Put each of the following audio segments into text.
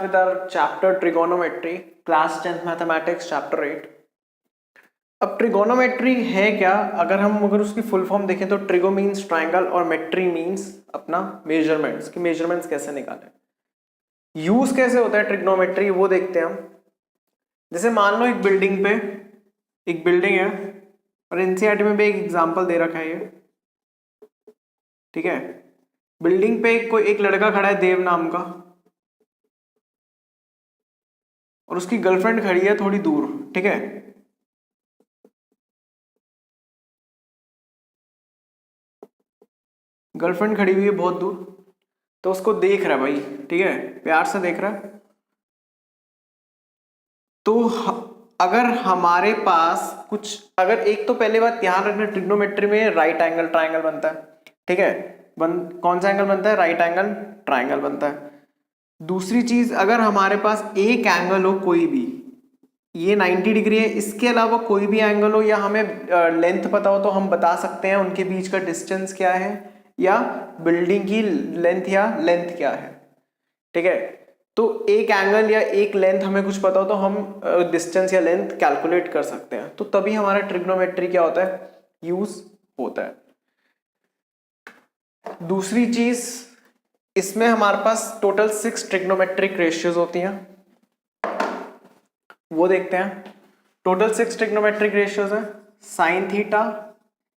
with our chapter trigonometry, class 10th mathematics chapter 8. अब trigonometry है क्या? अगर उसकी फुल फॉर्म देखें तो ट्रिगो मीन्स ट्राइंगल और मेट्री मीन्स अपना मेजरमेंट्स, कि मेजरमेंट्स कैसे निकालें, यूज कैसे होता है ट्रिग्नोमेट्री वो देखते हैं हम। जैसे मान लो एक बिल्डिंग है और एनसीईआरटी में भी एक एग्जांपल दे रखा है ये, ठीक है। बिल्डिंग पे कोई एक लड़का खड़ा है देव नाम का, और उसकी गर्लफ्रेंड खड़ी है थोड़ी दूर, ठीक है। गर्लफ्रेंड खड़ी हुई है बहुत दूर, तो उसको देख रहा है भाई, ठीक है, प्यार से देख रहा है। तो अगर हमारे पास अगर एक तो पहले बात ध्यान रखना, ट्रिग्नोमेट्री में राइट एंगल ट्राइंगल बनता है, ठीक है। कौन सा एंगल बनता है? राइट एंगल ट्राइंगल बनता है। दूसरी चीज, अगर हमारे पास एक एंगल हो कोई भी, ये 90 डिग्री है, इसके अलावा कोई भी एंगल हो या हमें लेंथ पता हो तो हम बता सकते हैं उनके बीच का डिस्टेंस क्या है या बिल्डिंग की लेंथ क्या है, ठीक है। तो एक एंगल या एक लेंथ हमें कुछ पता हो तो हम डिस्टेंस या लेंथ कैलकुलेट कर सकते हैं, तो तभी हमारा ट्रिग्नोमेट्री क्या होता है? यूज होता है। दूसरी चीज, इसमें हमारे पास टोटल 6 ट्रिग्नोमेट्रिक रेशियोज होती हैं, वो देखते हैं। टोटल 6 ट्रिग्नोमेट्रिक रेशियोज है। साइन थीटा,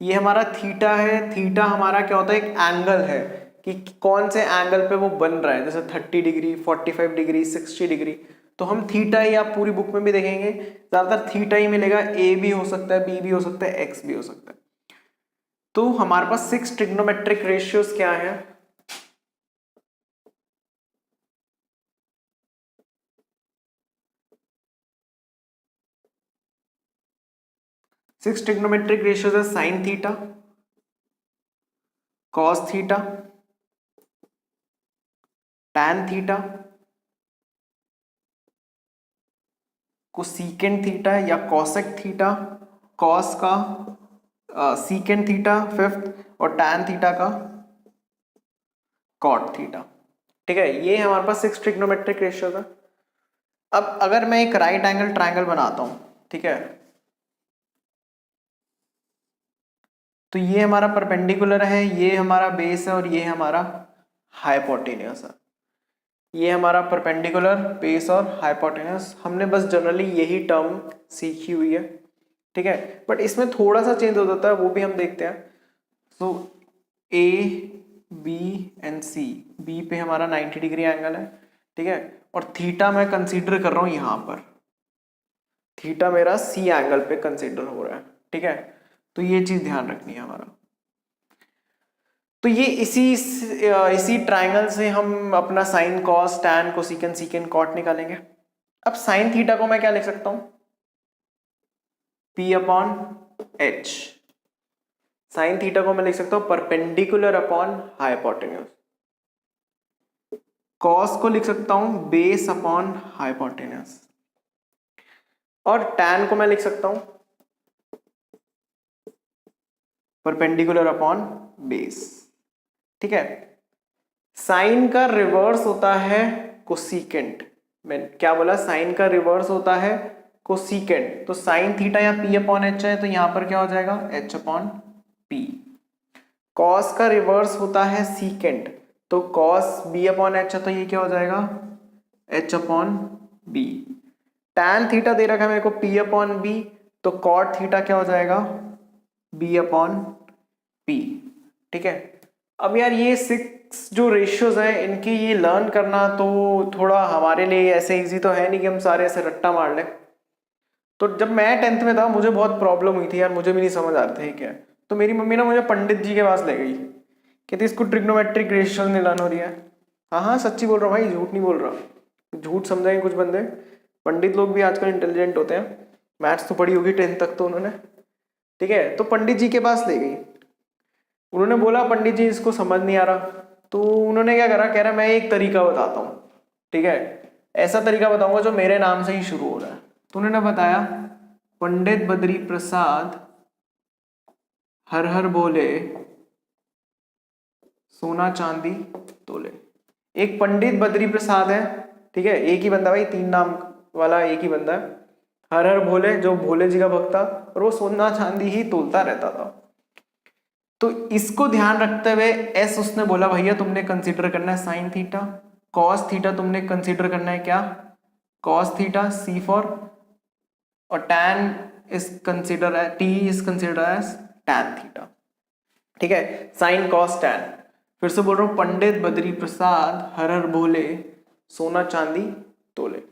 ये हमारा थीटा है, थीटा हमारा क्या होता है? एक एंगल है कि कौन से एंगल पे वो बन रहा है, जैसे 30 डिग्री, 45 डिग्री, 60 डिग्री, तो हम थीटा ही, आप पूरी बुक में भी देखेंगे ज्यादातर थीटा ही मिलेगा। ए भी हो सकता है, बी भी हो सकता है, एक्स भी हो सकता है। तो हमारे पास 6 ट्रिग्नोमेट्रिक रेशियोज क्या है? सिक्स ट्रिग्नोमेट्रिक रेशियोज है। Sine theta, cos theta, tan theta, cosecant theta या कॉसेक थीटा, कॉस का सीकेंट थीटा फिफ्थ, और टैन थीटा का कॉट थीटा, ठीक है। ये हमारे पास 6 ट्रिग्नोमेट्रिक रेशियोज है। अब अगर मैं एक राइट एंगल ट्राइंगल बनाता हूं, ठीक है, तो ये हमारा परपेंडिकुलर है, ये हमारा बेस है और ये हमारा हाइपोटेन्यूस है। ये हमारा परपेंडिकुलर, बेस और हाइपोटेन्यूस, हमने बस जनरली यही टर्म सीखी हुई है, ठीक है। बट इसमें थोड़ा सा चेंज हो जाता है, वो भी हम देखते हैं। So A B and C, B पे हमारा 90 डिग्री एंगल है, ठीक है, और थीटा मैं कंसीडर कर रहा हूं यहां पर, थीटा मेरा सी एंगल पे कंसीडर हो रहा है, ठीक है। तो ये चीज ध्यान रखनी है हमारा। तो ये इसी ट्राइंगल से हम अपना sine, cos, tan, cosecant, secant, cot निकालेंगे। अब साइन थीटा को मैं क्या लिख सकता हूं? P upon H. Sine theta को मैं लिख सकता हूं परपेंडिकुलर अपॉन हाइपोटेन्यूस। कॉस को लिख सकता हूं बेस अपॉन हाइपोटेन्यूस, और टैन को मैं लिख सकता हूं परपेंडिकुलर अपॉन बेस, ठीक है। साइन का रिवर्स होता है कोसीकेंट। मैं क्या बोला? साइन का रिवर्स होता है कोसीकेंट। तो साइन थीटा या P अपॉन एच है, तो यहां पर क्या हो जाएगा? H upon P। कॉस का रिवर्स होता है सीकेंट, तो कॉस B अपॉन एच है, तो ये क्या हो जाएगा? H upon B। Tan theta दे रखा है मेरे को P अपॉन B, तो कॉट थीटा क्या हो जाएगा? B अपॉन P, ठीक है। अब यार ये 6 जो रेशियोज हैं इनके ये लर्न करना तो थोड़ा हमारे लिए ऐसे इजी तो है नहीं कि हम सारे ऐसे रट्टा मार लें। तो जब मैं 10th में था मुझे बहुत प्रॉब्लम हुई थी यार, मुझे भी नहीं समझ आ रहा था क्या है। तो मेरी मम्मी ना मुझे पंडित जी के पास ले गई, कहती इसको ट्रिग्नोमेट्रिक रेशियोज में लर्न हो रही है। हाँ हाँ सच्ची बोल रहा हूँ भाई, झूठ नहीं बोल रहा। झूठ समझेंगे कुछ बंदे, पंडित लोग भी आजकल इंटेलिजेंट होते हैं। मैथ्स तो पढ़ी होगी 10th तक तो उन्होंने, ठीक है। तो पंडित जी के पास ले गई, उन्होंने बोला पंडित जी इसको समझ नहीं आ रहा। तो उन्होंने क्या करा, कह रहा मैं एक तरीका बताता हूँ, ठीक है, ऐसा तरीका बताऊंगा जो मेरे नाम से ही शुरू हो रहा है। तो उन्होंने बताया पंडित बद्री प्रसाद हर हर बोले सोना चांदी तोले। एक पंडित बद्री प्रसाद है, ठीक है, एक ही बंदा भाई, 3 नाम वाला एक ही बंदा है। हर हर भोले, जो भोले जी का भक्त था, और वो सोना चांदी ही तोलता रहता था। तो इसको ध्यान रखते हुए एस उसने बोला भैया तुमने कंसीडर करना है साइन थीटा, कॉस थीटा तुमने कंसीडर करना है क्या, कॉस थीटा, सी फॉर, और tan is consider T is consider as tan theta. ठीक है, साइन कॉस टैन। फिर से बोल रहा हूं, पंडित बद्री प्रसाद हर हर भोले सोना चांदी तोले।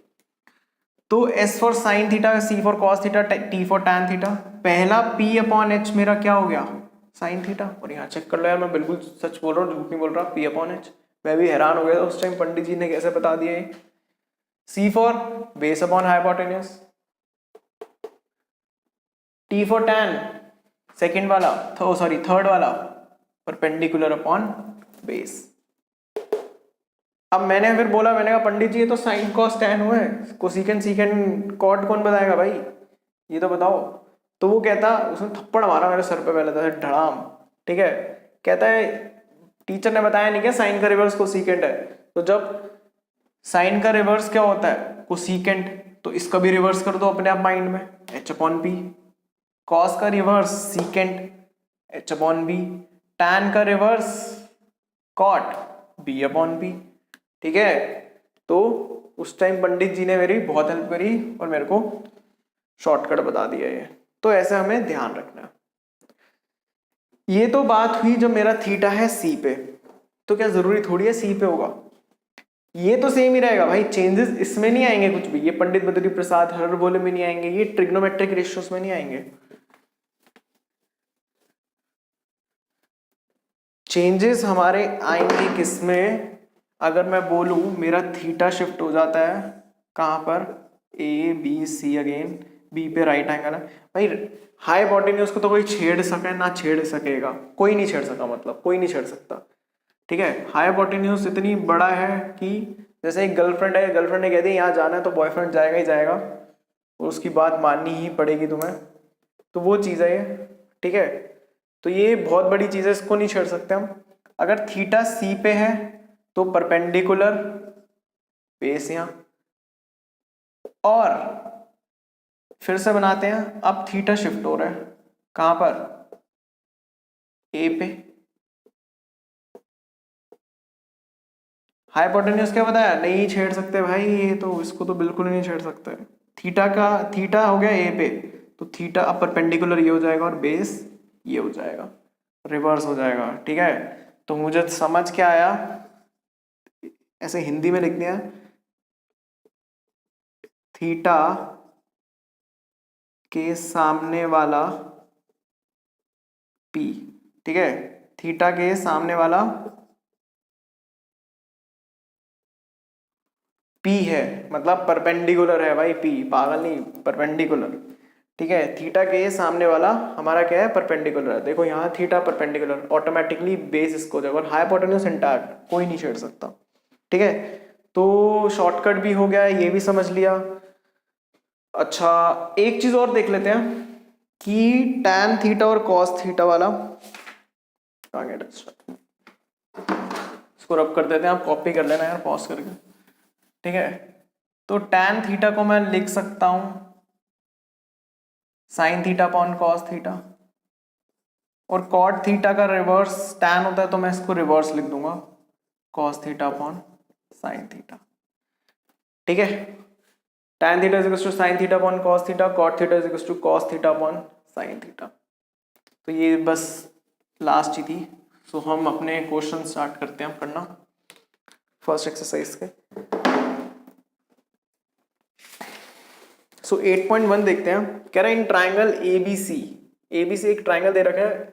तो S for sine theta, C for cos theta, T for tan theta. पहला पी अपॉन एच मेरा क्या हो गया, साइन थीटा। और यहाँ चेक कर लो यार, मैं बिल्कुल सच बोल रहा हूँ, झूठ नहीं बोल रहा, पी अपॉन एच। मैं भी हैरान हो गया उस टाइम, पंडित जी ने कैसे बता दिया ये। C for base upon hypotenuse, T for tan second वाला, सॉरी थर्ड वाला, परपेंडिकुलर अपॉन बेस। अब मैंने फिर बोला, मैंने कहा पंडित जी ये तो साइन कॉस टैन हुआ है, कोसिकेंट सीकेंट कॉट कौन बताएगा भाई, ये तो बताओ। तो वो कहता, उसने थप्पड़ मारा मेरे सर पे पहले तो धड़ाम। ठीक है, कहता है टीचर ने बताया नहीं क्या साइन का रिवर्स कोसिकेंट है। तो जब साइन का रिवर्स क्या होता है, कोसिकेंट, तो इसका भी रिवर्स कर दो अपने आप माइंड में, एच अपॉन पी। कॉस का reverse secant, H upon B. Tan का reverse cot, B upon P. ठीक है, तो उस टाइम पंडित जी ने मेरी बहुत हेल्प करी और मेरे को शॉर्टकट बता दिया ये। तो ऐसे हमें ध्यान रखना है। ये तो बात हुई जब मेरा थीटा है सी पे, तो क्या जरूरी थोड़ी है सी पे होगा, ये तो सेम ही रहेगा भाई, चेंजेस इसमें नहीं आएंगे कुछ भी, ये पंडित बद्री प्रसाद हर बोले में नहीं आएंगे, ये ट्रिग्नोमेट्रिक रेशियोस में नहीं आएंगे। चेंजेस हमारे आएंगे किसमें, अगर मैं बोलूं मेरा थीटा शिफ्ट हो जाता है कहां पर, A B C, again B पे राइट एंगल है भाई। हाइपोटेन्यूज को तो कोई छेड़ सके ना छेड़ सकेगा, कोई नहीं छेड़ सका, मतलब कोई नहीं छेड़ सकता। ठीक है, हाइपोटेन्यूज इतनी बड़ा है कि जैसे एक गर्लफ्रेंड है, गर्लफ्रेंड ने कह दिया यहाँ जाना है तो बॉयफ्रेंड जाएगा ही जाएगा, और उसकी बात माननी ही पड़ेगी तुम्हें, तो वो चीज़ है ये। ठीक है, तो ये बहुत बड़ी चीज़ है, इसको नहीं छेड़ सकते हम। अगर थीटा सी पे है तो परपेंडिकुलर बेस यहाँ, और फिर से बनाते हैं, अब थीटा शिफ्ट हो रहा है कहां पर, ए पे। हाइपोटेन्यूज क्या बताया, नहीं छेड़ सकते भाई, ये तो इसको तो बिल्कुल नहीं छेड़ सकते। थीटा का, थीटा हो गया ए पे, तो थीटा अब परपेंडिकुलर ये हो जाएगा और बेस ये हो जाएगा, रिवर्स हो जाएगा। ठीक है, तो मुझे समझ क्या आया, ऐसे हिंदी में लिख दिया, थीटा के सामने वाला पी। ठीक है, थीटा के सामने वाला पी है, मतलब परपेंडिकुलर है भाई, पी पागल नहीं, परपेंडिकुलर। ठीक है, थीटा के सामने वाला हमारा क्या है, परपेंडिकुलर है। देखो यहाँ थीटा परपेंडिकुलर, ऑटोमेटिकली बेस इसको जाएगा, और हाइपोटेन्यूज इंटैक्ट, कोई नहीं छेड़ सकता। ठीक है, तो शॉर्टकट भी हो गया, ये भी समझ लिया। अच्छा, एक चीज और देख लेते हैं कि टैन थीटा और कॉस थीटा वाला, इसको रब कर देते हैं, आप कॉपी कर लेना यार पॉज करके। ठीक है, तो टैन थीटा को मैं लिख सकता हूं sine theta upon cos theta, और कॉट थीटा का रिवर्स टैन होता है, तो मैं इसको रिवर्स लिख दूंगा, cos theta upon sine theta. ठीक है, tan theta is equal to sine theta upon cos theta, cot theta is equal to cos theta upon sine theta. तो ये बस लास्ट ही थी। सो हम अपने क्वेश्चन स्टार्ट करते हैं पढ़ना फर्स्ट एक्सरसाइज के। सो 8.1 देखते हैं, कह रहा है इन ट्राइंगल एबीसी, एबीसी एक ट्राइंगल दे रखा है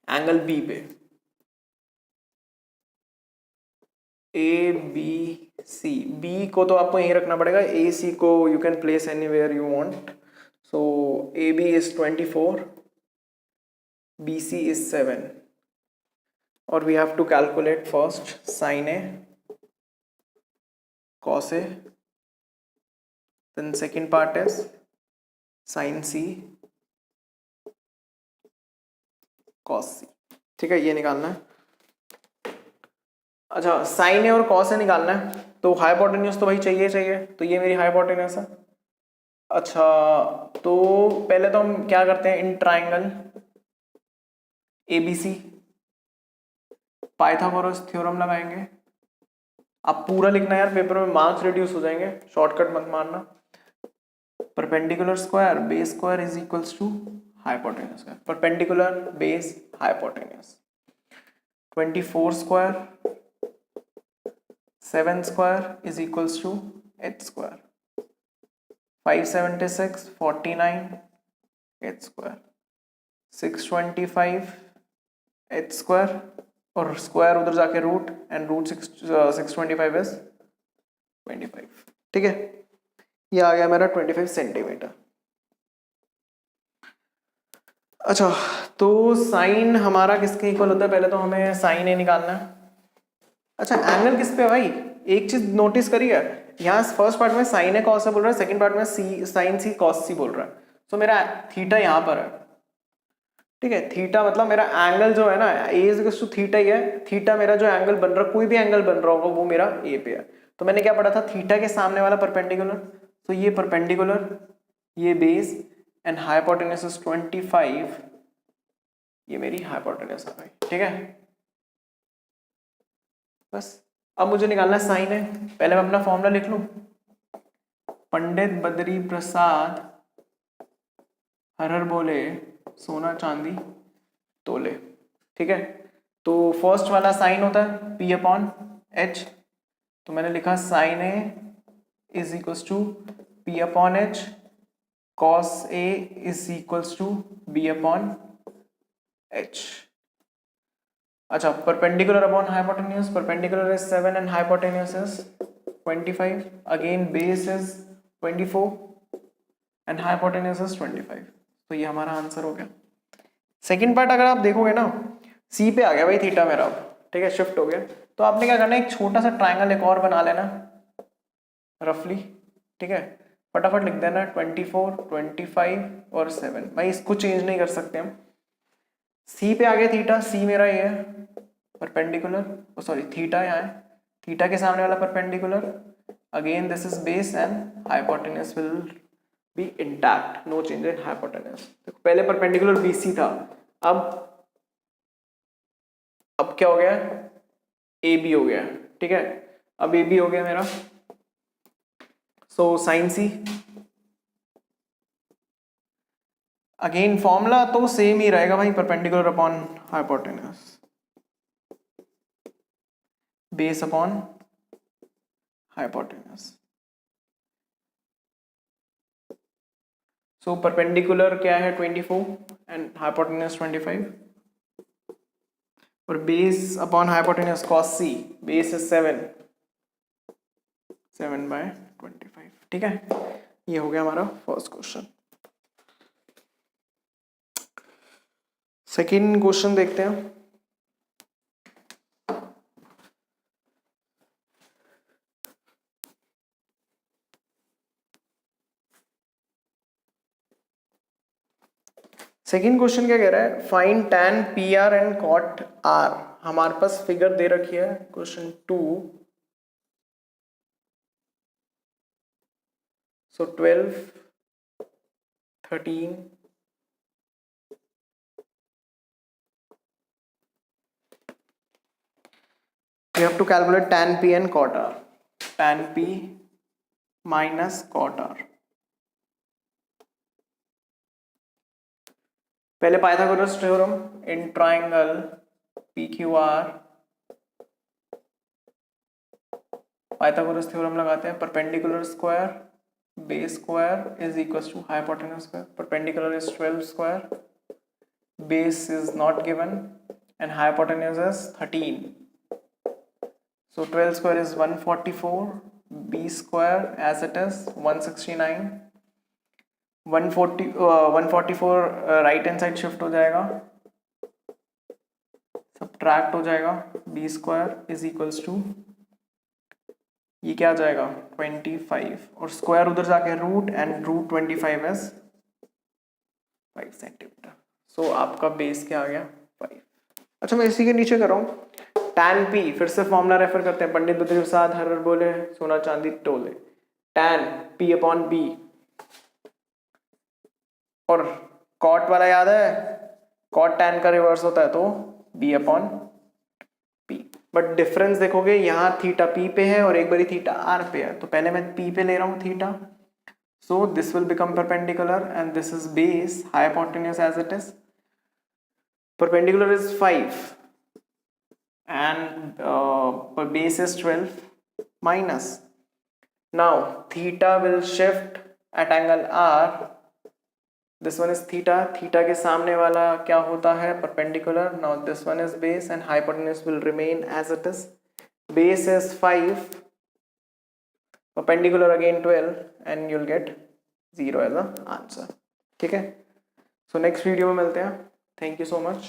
एंगल बी पे, ए बी सी, बी को तो आपको यहीं रखना पड़ेगा, ए सी को you can place anywhere you want. So A B is 24, B C is 7, और we have to calculate first sine A, cos a, then second part is sin c, cos c। ठीक है, ये निकालना है। अच्छा, sign ए और cos A निकालना है। तो हाइपोटेन्यूज तो भाई चाहिए चाहिए, तो ये मेरी हाइपोटेन्यूज है। अच्छा, तो पहले तो हम क्या करते हैं, in triangle ABC Pythagoras theorem लगाएंगे। अब पूरा लिखना है यार, पेपर में मार्क्स रिड्यूस हो जाएंगे, शॉर्टकट मत मारना। Perpendicular square base square is equals to hypotenuse square, perpendicular base hypotenuse. 24 square 7 square is equals to h square, 576 49 h square, 625 h square, और स्क्वायर उधर जाके रूट, एंड रूट 625 इज 25। ठीक है, ये आ गया मेरा 25 सेंटीमीटर। अच्छा, तो साइन हमारा किसके इक्वल होता है, पहले तो हमें साइन ए निकालना है। अच्छा, एंगल किस पे है भाई, एक चीज नोटिस करिए, यहाँ फर्स्ट पार्ट में साइन ए कॉस से बोल रहा है, सेकंड पार्ट में सी साइन सी कॉस सी बोल रहा है। तो मेरा थीटा यहाँ पर है, ठीक है, थीटा मतलब मेरा एंगल जो है ना, ए इज इक्वल टू थीटा ही है। थीटा मेरा जो एंगल बन रहा है, कोई भी एंगल बन रहा होगा वो मेरा ए पे है। तो मैंने क्या पढ़ा था, थीटा के सामने वाला परपेंडिकुलर, तो ये परपेंडिकुलर, ये बेस, एंड हाइपोटेन्यूज इज 25, ये मेरी हाइपोटेन्यूज है भाई। ठीक है, बस अब मुझे निकालना है साइन है। पहले मैं अपना फॉर्मूला लिख लूं, पंडित बद्री प्रसाद हर हर बोले सोना चांदी तोले। ठीक है, तो फर्स्ट वाला साइन होता है P अपॉन H, तो मैंने लिखा sine A is equals to P upon H, cos A is equals to B upon H। अच्छा, perpendicular upon hypotenuse, perpendicular is 7 and hypotenuse is 25, again base is 24 and hypotenuse is 25। तो ये हमारा answer हो गया। Second part अगर आप देखोगे ना, सी पे आ गया भाई थीटा मेरा, ठीक है, शिफ्ट हो गया। तो आपने क्या करना है, एक छोटा सा ट्राइंगल एक और बना लेना रफली। ठीक है, फटाफट लिख देना 24 25 और 7, भाई इसको चेंज नहीं कर सकते हम। सी पे आ गया थीटा, सी मेरा ये है परपेंडिकुलर, सॉरी थीटा यहाँ है, थीटा के सामने वाला perpendicular, again this is base and hypotenuse will be intact, no change in hypotenuse. देखो पहले परपेंडिकुलर BC था, अब क्या हो गया, AB हो गया। ठीक है, अब AB हो गया मेरा, so sine C, again formula तो सेम ही रहेगा भाई, perpendicular upon hypotenuse, base upon hypotenuse. So perpendicular क्या है 24 एंड हाइपोटेन्यूज 25, और base upon hypotenuse cos C, base is 7/25। ठीक है, ये हो गया हमारा फर्स्ट क्वेश्चन। सेकंड क्वेश्चन देखते हैं। सेकंड क्वेश्चन क्या कह रहा है, find tan PR and cot R। हमारे पास फिगर दे रखी है question 2, so 12 13 you have to calculate tan P and cot R, tan P minus cot R। पहले Pythagoras theorem in triangle PQR, Pythagoras theorem लगाते हैं, perpendicular square base square is equal to hypotenuse square, perpendicular is 12 square, base is not given and hypotenuse is 13, so 12 square is 144, B square as it is 169, 144 right hand side shift हो जाएगा, subtract हो जाएगा, B square is equals to, ये क्या आ जाएगा 25, और square उधर जाके root, and root 25 is 5 centimetre. So आपका बेस क्या आ गया 5। अच्छा, मैं इसी के नीचे कर रहा हूँ, tan p, फिर से फॉर्मूला रेफर करते हैं, पंडित बुद्ध प्रसाद हर हर बोले सोना चांदी टोले, tan p अपॉन b, और cot वाला याद है, cot tan का रिवर्स होता है तो b upon p, but difference देखोगे यहाँ थीटा p पे है और एक बारी थीटा r पे है, तो पहले मैं p पे ले रहा हूँ theta, so this will become perpendicular and this is base, hypotenuse as it is, perpendicular is 5 and base is 12 minus, now theta will shift at angle r, this one is theta, theta के सामने वाला क्या होता है perpendicular, now this one is base and hypotenuse will remain as it is, base is 5, perpendicular again 12 and you'll get 0 as a answer. ठीक है, so next video में मिलते हैं, thank you so much.